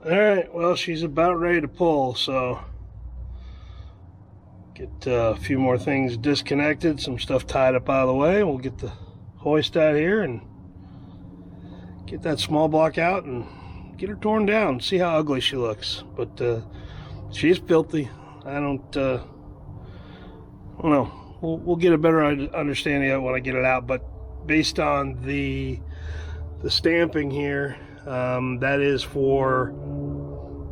Alright, well, she's about ready to pull, so get a few more things disconnected, some stuff tied up out of the way. We'll get the hoist out here and get that small block out and get her torn down, see how ugly she looks. But she's filthy. I don't know. We'll get a better understanding of it when I get it out, but based on the stamping here, that is for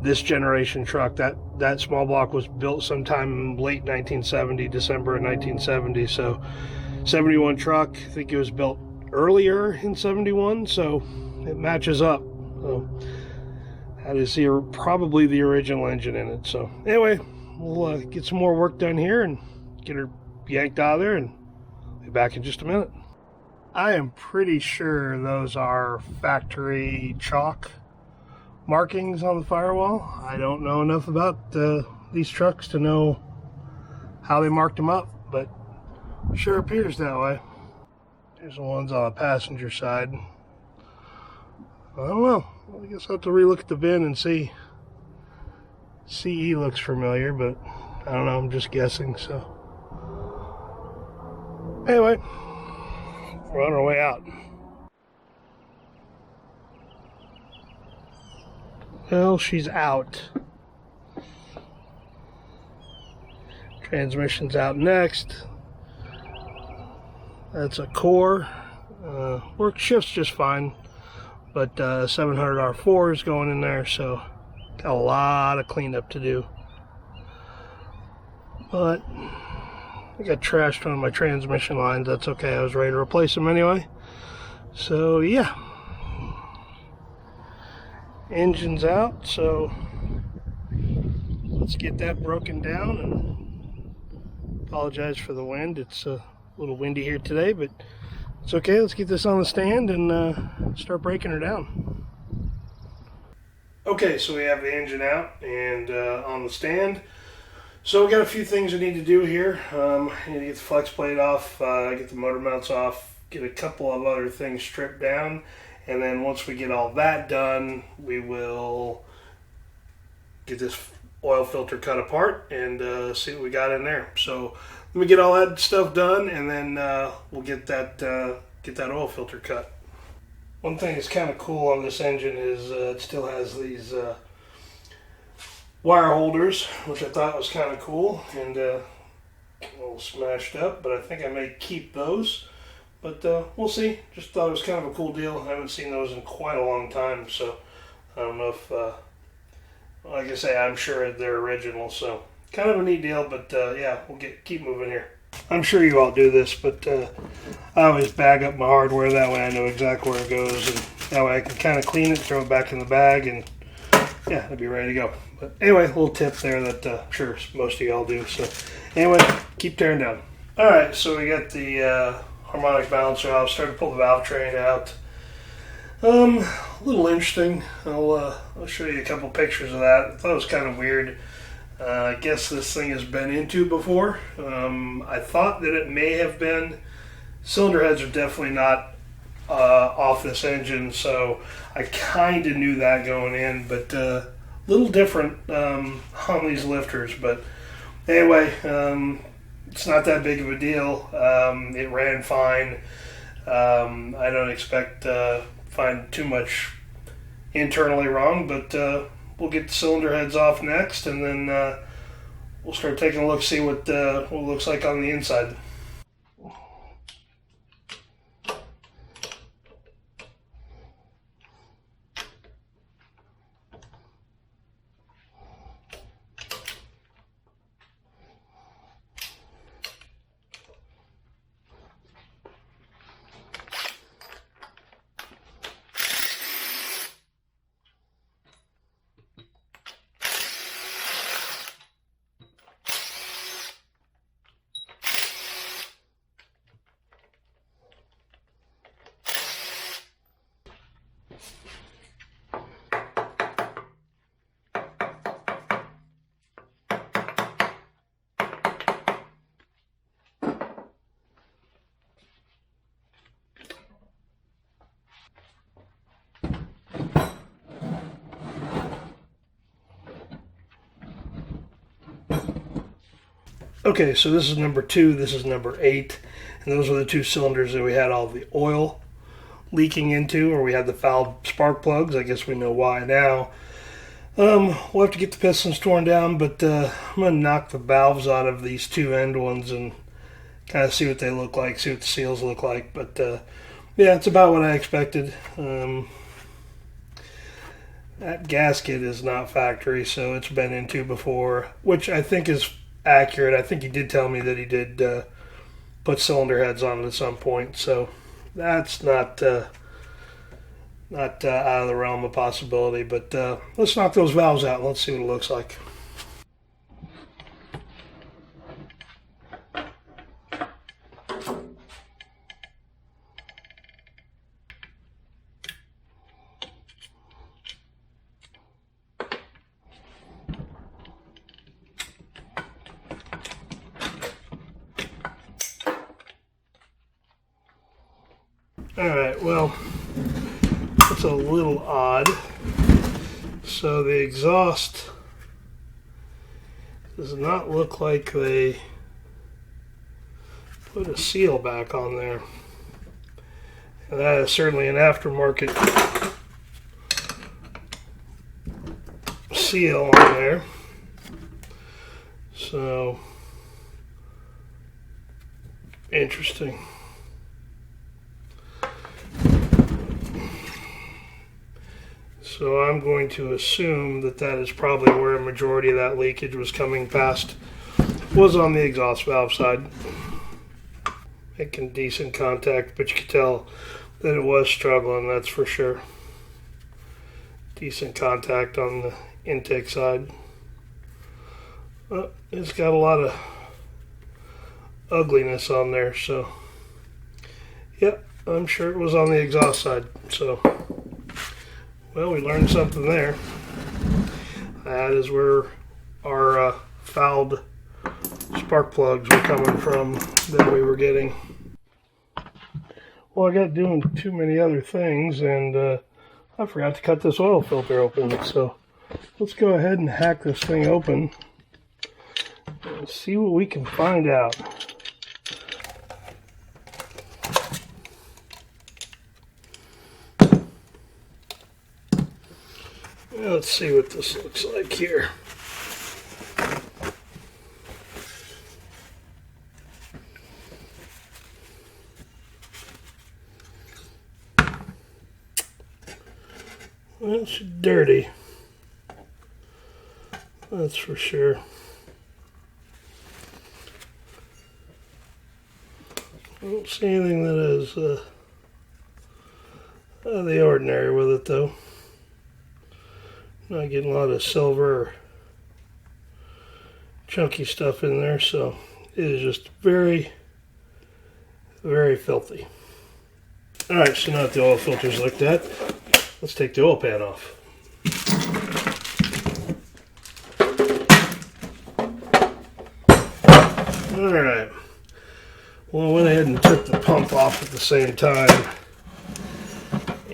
this generation truck. That small block was built sometime late 1970, December of 1970. So 71 truck, I think it was built earlier in 71, so it matches up. So that is probably the original engine in it. So anyway, we'll get some more work done here and get her yanked out of there, and be back in just a minute. I am pretty sure those are factory chalk markings on the firewall. I don't know enough about these trucks to know how they marked them up, but it sure appears that way. Here's the ones on the passenger side. I don't know. I guess I'll have to relook at the VIN and see. CE looks familiar, but I don't know. I'm just guessing. So anyway, we're on our way out. Well, she's out. Transmission's out next. That's a core. Work shifts just fine, but 700 R4 is going in there, so got a lot of cleanup to do. But I got trashed on my transmission lines. That's okay. I was ready to replace them anyway. So yeah, engine's out. So let's get that broken down. And apologize for the wind. It's a little windy here today, but it's okay. Let's get this on the stand and start breaking her down. Okay, so we have the engine out and on the stand. So we got a few things we need to do here. I need to get the flex plate off, get the motor mounts off, get a couple of other things stripped down, and then once we get all that done, we will get this oil filter cut apart and see what we got in there. So let me get all that stuff done, and then we'll get that oil filter cut. One thing that's kind of cool on this engine is it still has these wire holders, which I thought was kind of cool, and a little smashed up, but I think I may keep those, but we'll see. Just thought it was kind of a cool deal. I haven't seen those in quite a long time, so I don't know if like I say, I'm sure they're original, so kind of a neat deal. But yeah, we'll keep moving here. I'm sure you all do this, but I always bag up my hardware, that way I know exactly where it goes, and that way I can kind of clean it, throw it back in the bag, and yeah, it'll be ready to go. But anyway, a little tip there that I'm sure most of y'all do. So anyway, keep tearing down. Alright, so we got the harmonic balancer out. Started to pull the valve train out. A little interesting. I'll show you a couple pictures of that. I thought it was kind of weird. I guess this thing has been into before. I thought that it may have been. Cylinder heads are definitely not off this engine, so I kind of knew that going in, but a little different on these lifters. But anyway, it's not that big of a deal. It ran fine. I don't expect to find too much internally wrong, but we'll get the cylinder heads off next, and then we'll start taking a look, see what it looks like on the inside. Okay, so this is number 2, this is number 8, and those are the 2 cylinders that we had all the oil leaking into, or we had the fouled spark plugs. I guess we know why now. We'll have to get the pistons torn down, but I'm going to knock the valves out of these 2 end ones and kind of see what they look like, see what the seals look like. But yeah, it's about what I expected. That gasket is not factory, so it's been into before, which I think is accurate. I think he did tell me that he did put cylinder heads on it at some point, so that's not out of the realm of possibility. But let's knock those valves out and let's see what it looks like. Alright, well, it's a little odd. So the exhaust does not look like they put a seal back on there. And that is certainly an aftermarket seal on there. So, interesting. So I'm going to assume that that is probably where a majority of that leakage was coming past, was on the exhaust valve side. Making decent contact, but you could tell that it was struggling, that's for sure. Decent contact on the intake side. It's got a lot of ugliness on there, so yep, I'm sure it was on the exhaust side. So, well, we learned something there. That is where our fouled spark plugs were coming from that we were getting. Well, I got doing too many other things, and I forgot to cut this oil filter open. So let's go ahead and hack this thing open and see what we can find out. Let's see what this looks like here. It's dirty, that's for sure. I don't see anything that is out of the ordinary with it, though. Not getting a lot of silver or chunky stuff in there, so it is just very, very filthy. Alright, so now that the oil filter's looked at, let's take the oil pan off. Alright, well, I went ahead and took the pump off at the same time,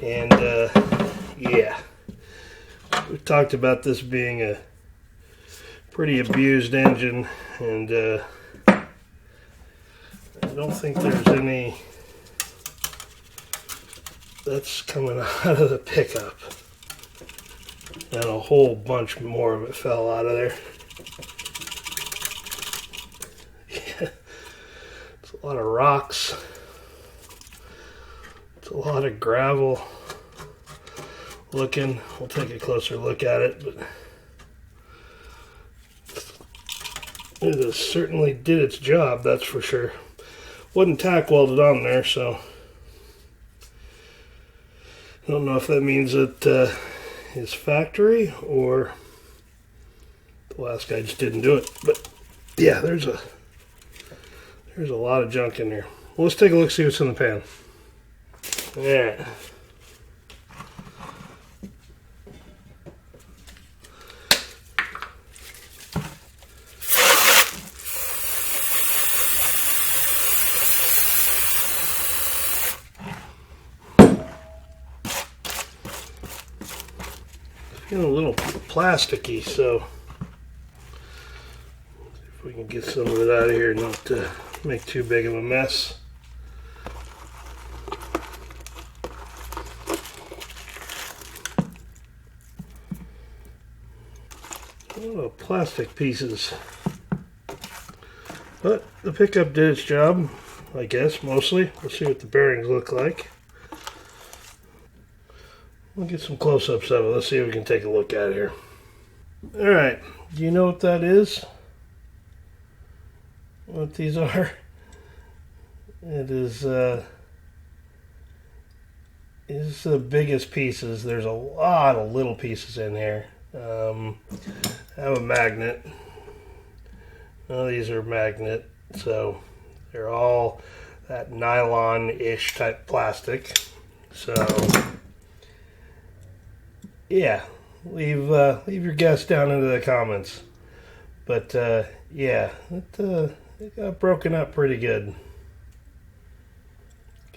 and yeah. We talked about this being a pretty abused engine, and I don't think there's any that's coming out of the pickup. And a whole bunch more of it fell out of there. Yeah. It's a lot of rocks. It's a lot of gravel. Looking, we'll take a closer look at it, but it certainly did its job, that's for sure. Wasn't tack welded on there, so I don't know if that means it is factory or the last guy just didn't do it. But yeah, there's a lot of junk in there. Well, let's take a look, see what's in the pan. Yeah. Feeling a little plasticky, so if we can We'll get some of it out of here, not to make too big of a mess. Oh, plastic pieces. But the pickup did its job, I guess, mostly. Let's see what the bearings look like. We'll get some close-ups of it. Let's see if we can take a look at it here. Alright, do you know what that is? What these are? It is the biggest pieces. There's a lot of little pieces in here. I have a magnet. None of these are magnet, so they're all that nylon-ish type plastic. So yeah, leave your guess down into the comments. But yeah, it got broken up pretty good.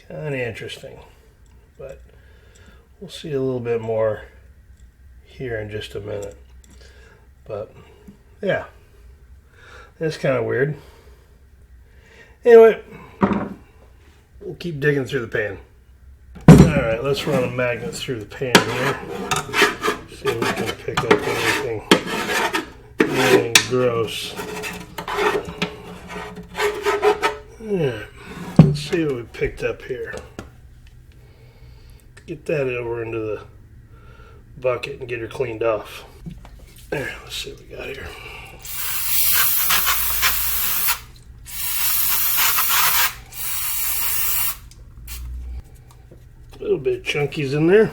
Kind of interesting, but we'll see a little bit more here in just a minute. But yeah, that's kind of weird. Anyway, we'll keep digging through the pan. Alright, let's run a magnet through the pan here. See if we can pick up anything gross. Yeah, let's see what we picked up here. Get that over into the bucket and get her cleaned off. There, let's see what we got here. A little bit of chunkies in there.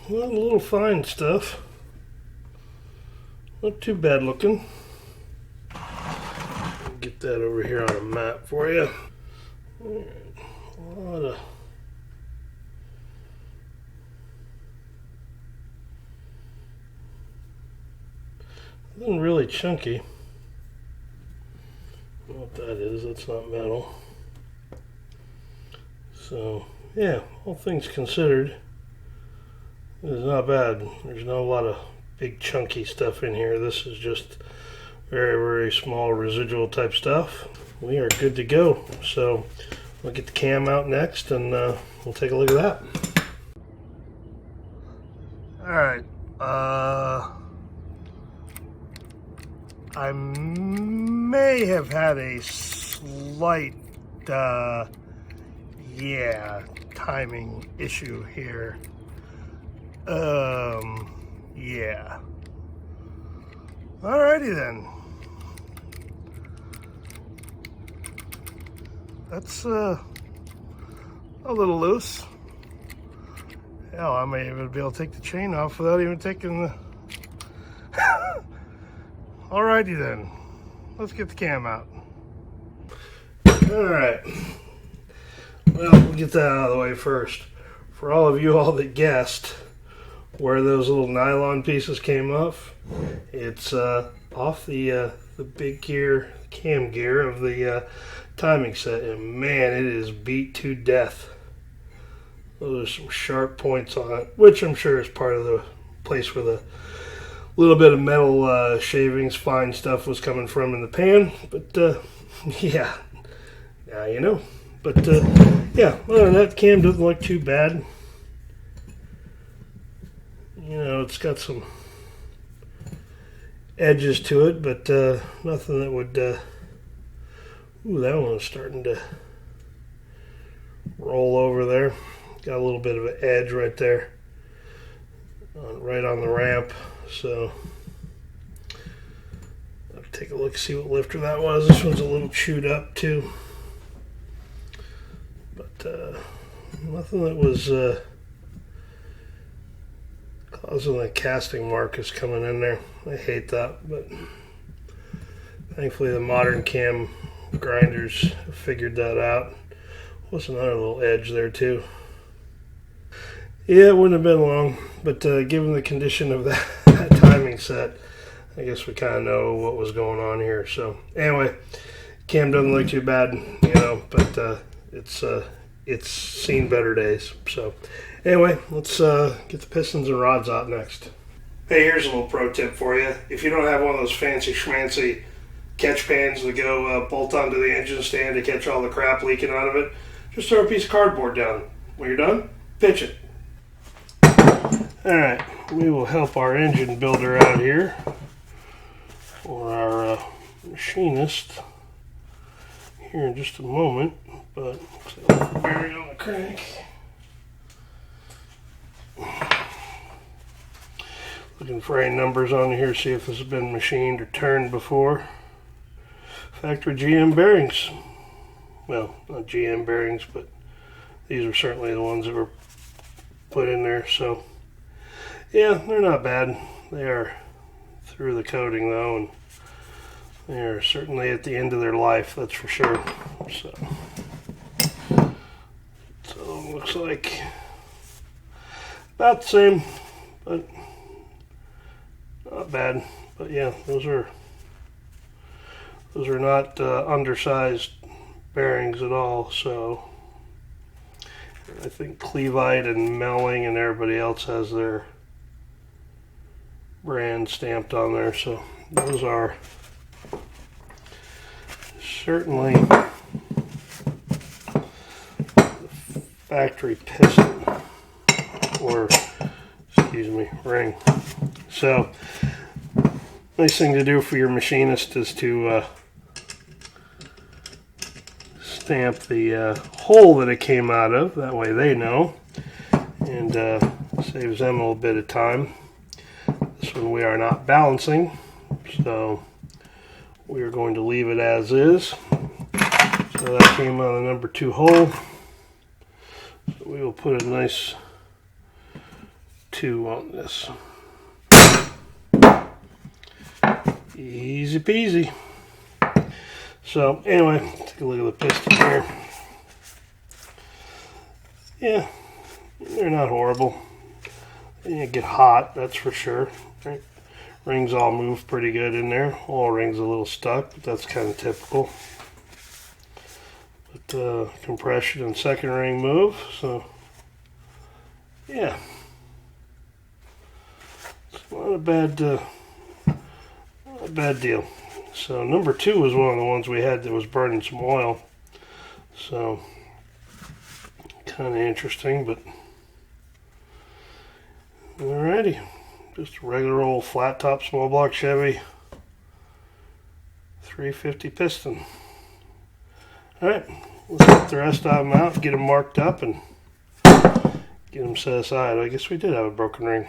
Well, a little fine stuff. Not too bad looking. Get that over here on a map for you. A lot of nothing really chunky. I don't know what that is. That's not metal. So yeah, all things considered, it's not bad. There's not a lot of big chunky stuff in here. This is just very, very small residual type stuff. We are good to go. So we'll get the cam out next and we'll take a look at that. Alright, I may have had a slight timing issue here. Yeah. Alrighty then. That's a little loose. Hell, I may even be able to take the chain off without even taking the... Alrighty then. Let's get the cam out. Alright. Well, we'll get that out of the way first. For all of you all that guessed where those little nylon pieces came off, it's off the big gear, cam gear of the timing set, and man, it is beat to death. Those are some sharp points on it, which I'm sure is part of the place where the little bit of metal shavings, fine stuff was coming from in the pan. But yeah, now you know. But yeah, other than that, the cam doesn't look too bad. You know, it's got some edges to it, but nothing that would... ooh, that one's starting to roll over there. Got a little bit of an edge right there, right on the ramp. So I'll take a look, see what lifter that was. This one's a little chewed up too, but nothing that was causing the casting markers coming in there. I hate that, but thankfully the modern cam grinders figured that out. What's another little edge there too? Yeah, it wouldn't have been long, but given the condition of that timing set, I guess we kind of know what was going on here. So anyway, Cam doesn't look too bad, you know, but it's seen better days. So anyway, let's get the pistons and rods out next. Hey, here's a little pro tip for you. If you don't have one of those fancy schmancy catch pans that go bolt onto the engine stand to catch all the crap leaking out of it, just throw a piece of cardboard down. When you're done, pitch it. Alright, we will help our engine builder out here, or our machinist, here in just a moment, but bearing on the crank. Looking for any numbers on here, see if this has been machined or turned before. Factory GM bearings. Well, not GM bearings, but these are certainly the ones that were put in there. So, yeah, they're not bad. They are through the coating, though, and they are certainly at the end of their life, that's for sure. So it looks like about the same, but not bad. But yeah, those are not undersized bearings at all. So I think Clevite and Melling and everybody else has their brand stamped on there. So those are certainly factory piston, or excuse me, ring. So nice thing to do for your machinist is to stamp the hole that it came out of. That way they know, and saves them a little bit of time. This one we are not balancing, so we are going to leave it as is. So that came out of the number 2 hole. So we will put a nice 2 on this. Easy peasy. So anyway, take a look at the piston here. Yeah, they're not horrible. They get hot, that's for sure. Right? Rings all move pretty good in there. Oil ring's a little stuck, but that's kind of typical. But compression and second ring move, so yeah, it's not a bad deal. So number 2 was one of the ones we had that was burning some oil, so kind of interesting. But alrighty, just a regular old flat top small block Chevy 350 piston. Alright, let's get the rest of them out, get them marked up, and get them set aside. I guess we did have a broken ring.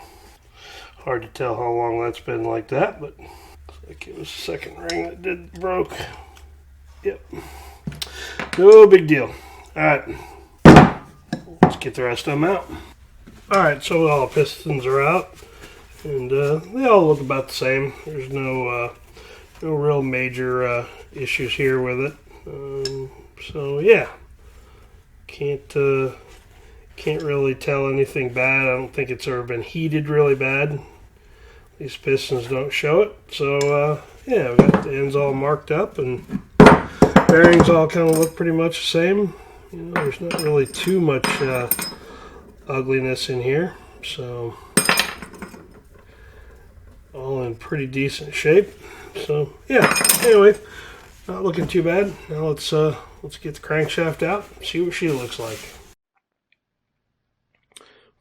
Hard to tell how long that's been like that, but looks like it was the second ring that broke. Yep. No big deal. Alright, let's get the rest of them out. Alright, so all the pistons are out, and they all look about the same. There's no real major issues here with it. So yeah, can't really tell anything bad. I don't think it's ever been heated really bad. These pistons don't show it. So yeah, we got the ends all marked up, and bearings all kind of look pretty much the same. You know, there's not really too much ugliness in here, so all in pretty decent shape. So yeah, anyway, not looking too bad. Now let's get the crankshaft out, see what she looks like.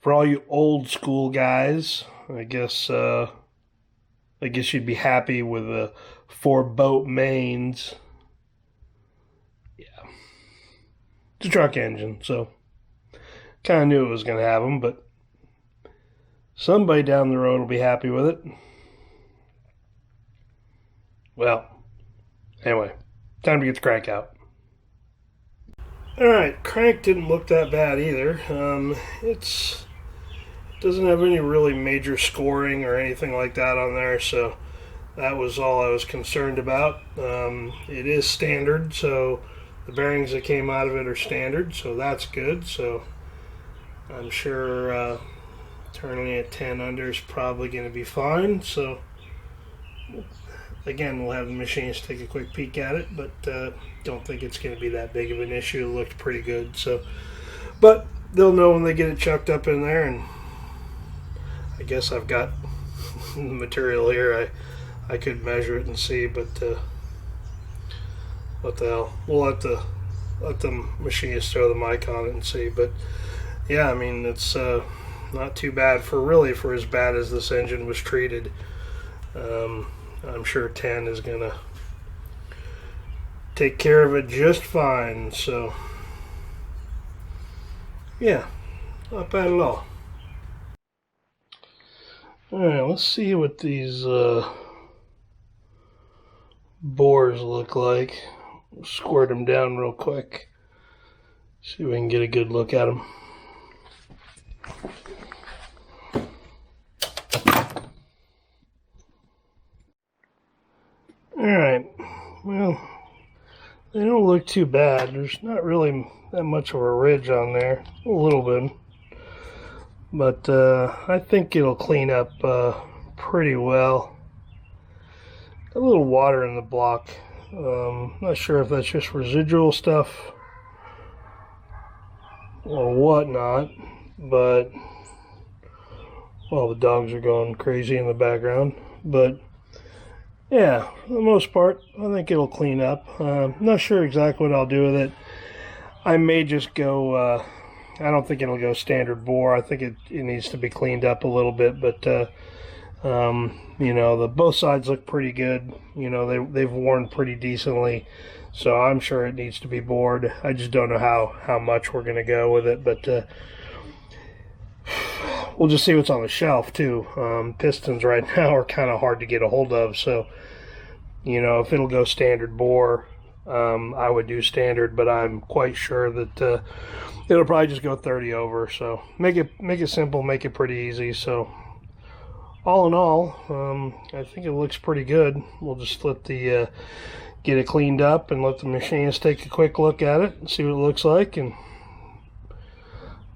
For all you old school guys, I guess you'd be happy with the 4 boat mains. Yeah, it's a truck engine, so kind of knew it was going to have them, but somebody down the road will be happy with it. Well, anyway, time to get the crank out. Alright, crank didn't look that bad either. It doesn't have any really major scoring or anything like that on there, so that was all I was concerned about. It is standard, so the bearings that came out of it are standard, so that's good. So I'm sure turning at 10 under is probably going to be fine. So again, we'll have the machinist take a quick peek at it, but don't think it's going to be that big of an issue. It looked pretty good. So, but they'll know when they get it chucked up in there, and I guess I've got the material here. I could measure it and see, but what the hell? We'll let the machinist throw the mic on it and see. But yeah, I mean, it's not too bad for as bad as this engine was treated. I'm sure 10 is gonna take care of it just fine. So yeah, not bad at all. Alright, let's see what these bores look like. Squirt them down real quick. See if we can get a good look at them. Alright, well, they don't look too bad. There's not really that much of a ridge on there. A little bit. But I think it'll clean up pretty well. A little water in the block. Not sure if that's just residual stuff or whatnot, but well, the dogs are going crazy in the background. But yeah, for the most part, I think it'll clean up. Not sure exactly what I'll do with it. I may just go, I don't think it'll go standard bore. I think it needs to be cleaned up a little bit, but you know, both sides look pretty good. You know, they've worn pretty decently, so I'm sure it needs to be bored. I just don't know how much we're going to go with it, but we'll just see what's on the shelf too. Pistons right now are kind of hard to get a hold of, so you know, if it'll go standard bore, I would do standard, but I'm quite sure that it'll probably just go 30 over. So make it simple, make it pretty easy. So all in all, I think it looks pretty good. We'll just let get it cleaned up and let the machinist take a quick look at it and see what it looks like, and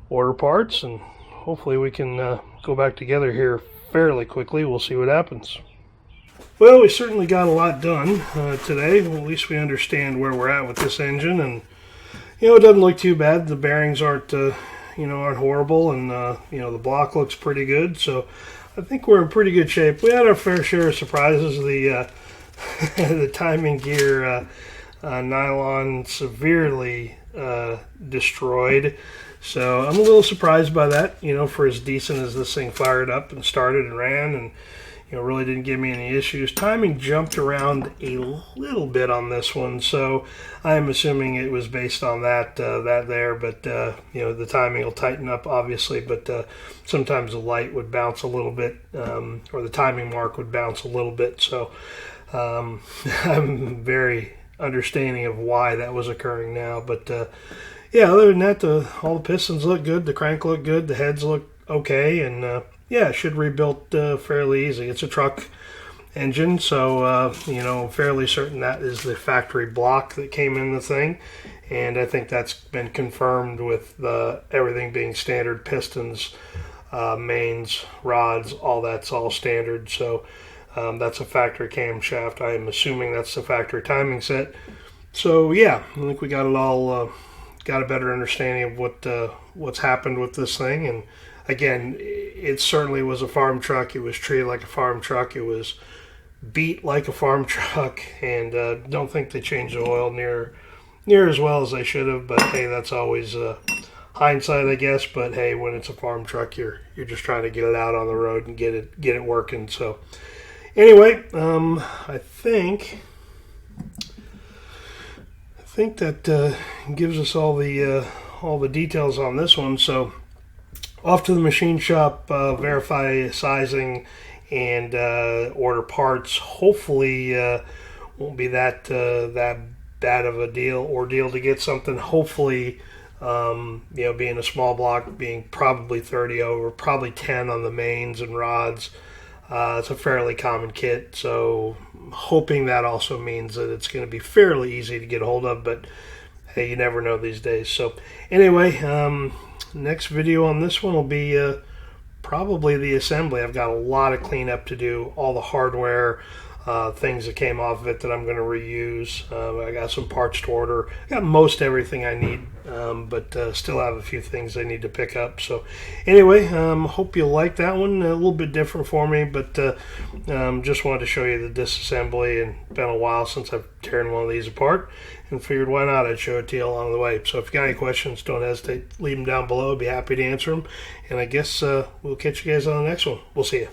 order parts, and hopefully we can go back together here fairly quickly. We'll see what happens. Well, we certainly got a lot done today. Well, at least we understand where we're at with this engine, and you know, it doesn't look too bad. The bearings aren't aren't horrible, and you know, the block looks pretty good. So I think we're in pretty good shape. We had our fair share of surprises. The the timing gear nylon severely destroyed. So I'm a little surprised by that, you know, for as decent as this thing fired up and started and ran, and you know, really didn't give me any issues. Timing jumped around a little bit on this one, so I'm assuming it was based on that there. But you know, the timing will tighten up, obviously. But sometimes the light would bounce a little bit, or the timing mark would bounce a little bit. So I'm very understanding of why that was occurring now. But yeah, other than that, all the pistons look good, the crank looked good, the heads look okay, and yeah, it should rebuild fairly easy. It's a truck engine, so you know, fairly certain that is the factory block that came in the thing, and I think that's been confirmed with everything being standard pistons, mains, rods, all that's all standard. So that's a factory camshaft. I am assuming that's the factory timing set. So yeah, I think we got it all. Got a better understanding of what's happened with this thing, and again, it certainly was a farm truck. It was treated like a farm truck. It was beat like a farm truck, and don't think they changed the oil near as well as they should have. But hey, that's always hindsight, I guess. But hey, when it's a farm truck, you're just trying to get it out on the road and get it working. So anyway, I think that gives us all the details on this one. So off to the machine shop, verify sizing, and order parts. Hopefully won't be that bad of a ordeal to get something. Hopefully, you know, being a small block, being probably 30 over, probably 10 on the mains and rods. It's a fairly common kit, so hoping that also means that it's going to be fairly easy to get a hold of, but hey, you never know these days. So anyway, next video on this one will be probably the assembly. I've got a lot of cleanup to do, all the hardware, things that came off of it that I'm going to reuse. I got some parts to order. I got most everything I need, but still have a few things I need to pick up. So anyway, hope you like that one. A little bit different for me, but just wanted to show you the disassembly, and been a while since I've torn one of these apart, and figured why not, I'd show it to you along the way. So if you got any questions, don't hesitate, leave them down below. I'd be happy to answer them, and I guess we'll catch you guys on the next one. We'll see you.